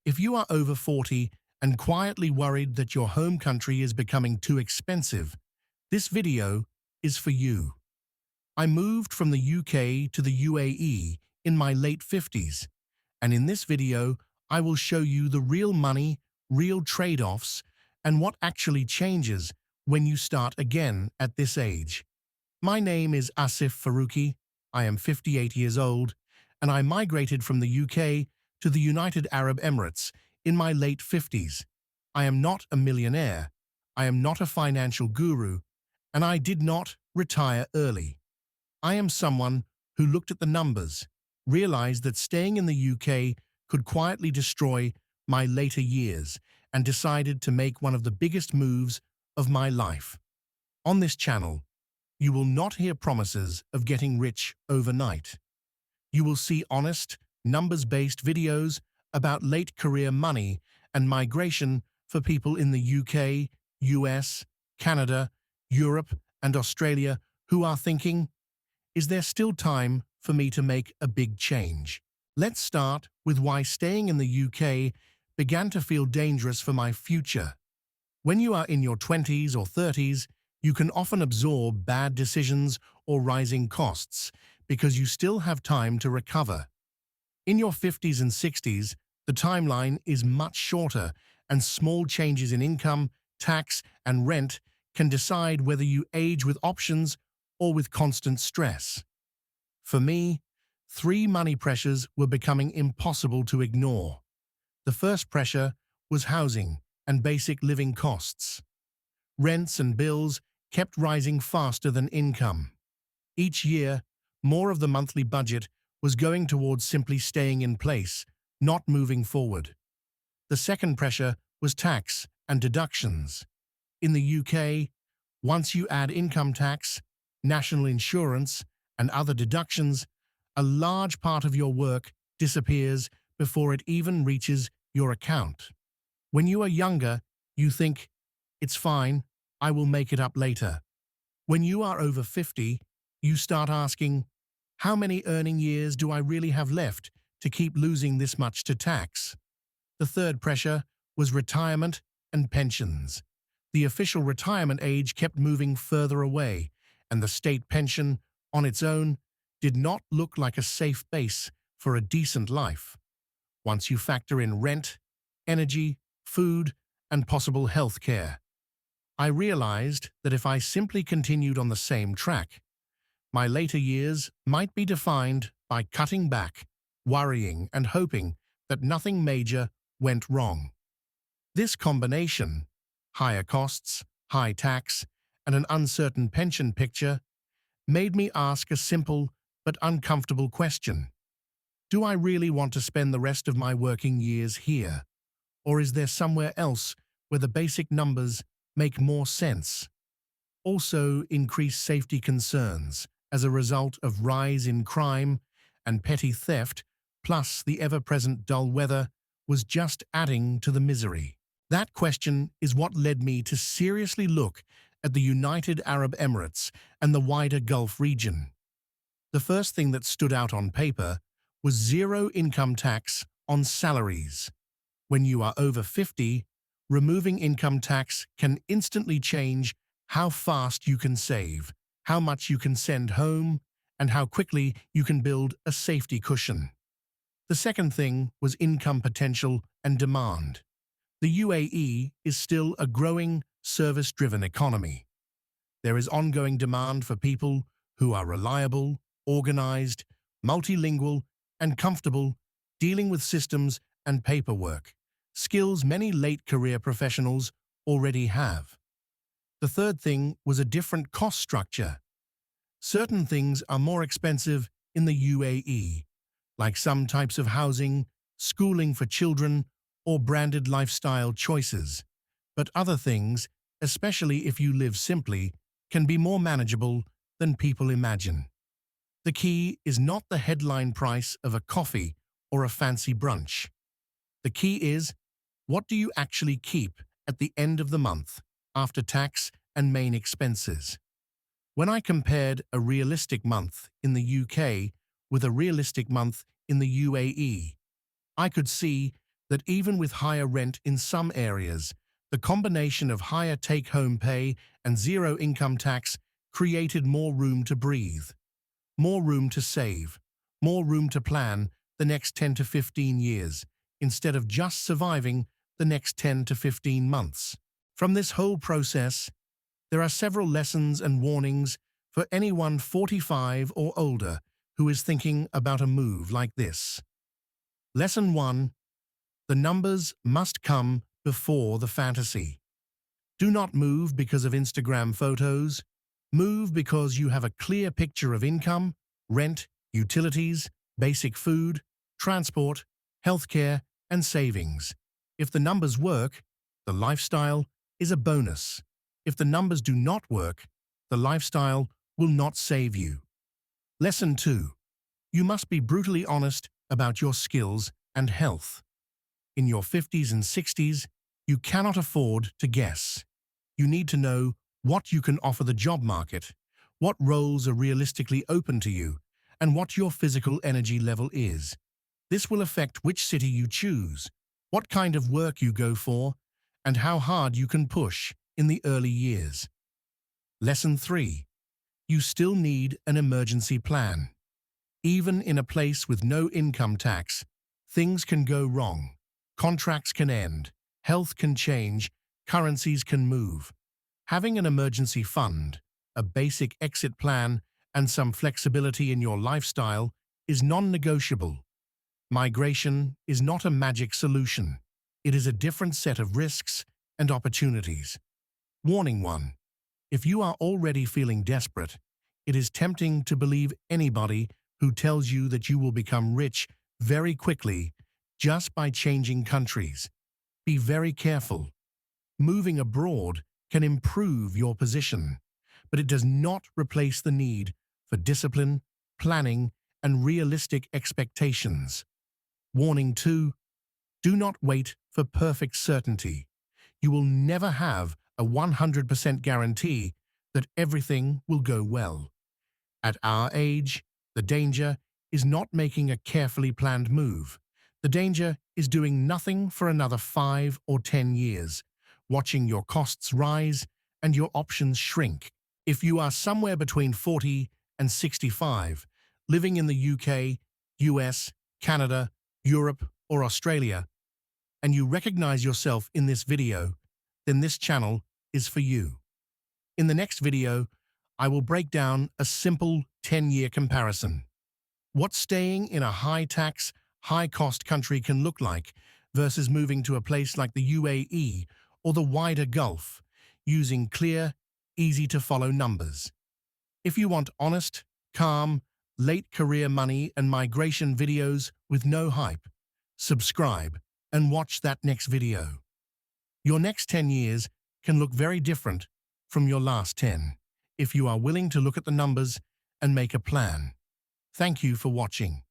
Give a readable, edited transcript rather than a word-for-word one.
If you are over 40 and quietly worried that your home country is becoming too expensive, this video is for you. I moved from the UK to the UAE in my late 50s, and in this video, I will show you the real money, real trade-offs, and what actually changes when you start again at this age. My name is Asif Faruqi. I am 58 years old, and I migrated from the UK to the United Arab Emirates in my late 50s. I am not a millionaire, I am not a financial guru, and I did not retire early. I am someone who looked at the numbers, realized that staying in the UK could quietly destroy my later years, and decided to make one of the biggest moves of my life. On this channel, you will not hear promises of getting rich overnight. You will see honest, numbers-based videos about late career money and migration for people in the UK, US, Canada, Europe, and Australia who are thinking, is there still time for me to make a big change? Let's start with why staying in the UK began to feel dangerous for my future. When you are in your 20s or 30s, you can often absorb bad decisions or rising costs because you still have time to recover. In your 50s and 60s, the timeline is much shorter, and small changes in income, tax, and rent can decide whether you age with options or with constant stress. For me, three money pressures were becoming impossible to ignore. The first pressure was housing and basic living costs. Rents and bills kept rising faster than income. Each year, more of the monthly budget was going towards simply staying in place, not moving forward. The second pressure was tax and deductions. In the UK, once you add income tax, national insurance, and other deductions, a large part of your work disappears before it even reaches your account. When you are younger, you think, it's fine, I will make it up later. When you are over 50, you start asking, how many earning years do I really have left to keep losing this much to tax? The third pressure was retirement and pensions. The official retirement age kept moving further away, and the state pension, on its own, did not look like a safe base for a decent life. Once you factor in rent, energy, food, and possible health care, I realized that if I simply continued on the same track, my later years might be defined by cutting back, worrying, and hoping that nothing major went wrong. This combination, higher costs, high tax, and an uncertain pension picture, made me ask a simple but uncomfortable question. Do I really want to spend the rest of my working years here? Or is there somewhere else where the basic numbers make more sense? Also, increased safety concerns as a result of rise in crime and petty theft, plus the ever-present dull weather, was just adding to the misery. That question is what led me to seriously look at the United Arab Emirates and the wider Gulf region. The first thing that stood out on paper was zero income tax on salaries. When you are over 50, removing income tax can instantly change how fast you can save, how much you can send home, and how quickly you can build a safety cushion. The second thing was income potential and demand. The UAE is still a growing, service-driven economy. There is ongoing demand for people who are reliable, organized, multilingual, and comfortable dealing with systems and paperwork, skills many late career professionals already have. The third thing was a different cost structure. Certain things are more expensive in the UAE, like some types of housing, schooling for children, or branded lifestyle choices. But other things, especially if you live simply, can be more manageable than people imagine. The key is not the headline price of a coffee or a fancy brunch. The key is, what do you actually keep at the end of the month, after tax and main expenses? When I compared a realistic month in the UK with a realistic month in the UAE, I could see that even with higher rent in some areas, the combination of higher take-home pay and zero income tax created more room to breathe, more room to save, more room to plan the next 10 to 15 years, instead of just surviving the next 10 to 15 months. From this whole process, there are several lessons and warnings for anyone 45 or older who is thinking about a move like this. Lesson 1. The numbers must come before the fantasy. Do not move because of Instagram photos. Move because you have a clear picture of income, rent, utilities, basic food, transport, healthcare, and savings. If the numbers work, the lifestyle is a bonus. If the numbers do not work, the lifestyle will not save you. Lesson 2. You must be brutally honest about your skills and health. In your 50s and 60s, you cannot afford to guess. You need to know what you can offer the job market, what roles are realistically open to you, and what your physical energy level is. This will affect which city you choose, what kind of work you go for, and how hard you can push in the early years. Lesson 3. You still need an emergency plan. Even in a place with no income tax, things can go wrong. Contracts can end, health can change, currencies can move. Having an emergency fund, a basic exit plan, and some flexibility in your lifestyle is non-negotiable. Migration is not a magic solution. It is a different set of risks and opportunities. Warning 1. If you are already feeling desperate, it is tempting to believe anybody who tells you that you will become rich very quickly just by changing countries. Be very careful. Moving abroad can improve your position, but it does not replace the need for discipline, planning, and realistic expectations. Warning 2. Do not wait for perfect certainty. You will never have a 100% guarantee that everything will go well. At our age, the danger is not making a carefully planned move. The danger is doing nothing for another 5 or 10 years, watching your costs rise and your options shrink. If you are somewhere between 40 and 65, living in the UK, US, Canada, Europe, or Australia, and you recognize yourself in this video, then this channel is for you. In the next video, I will break down a simple 10-year comparison. What staying in a high-tax, high-cost country can look like versus moving to a place like the UAE or the wider Gulf, using clear, easy-to-follow numbers. If you want honest, calm, late career money and migration videos with no hype, subscribe and watch that next video. Your next 10 years can look very different from your last 10 if you are willing to look at the numbers and make a plan. Thank you for watching.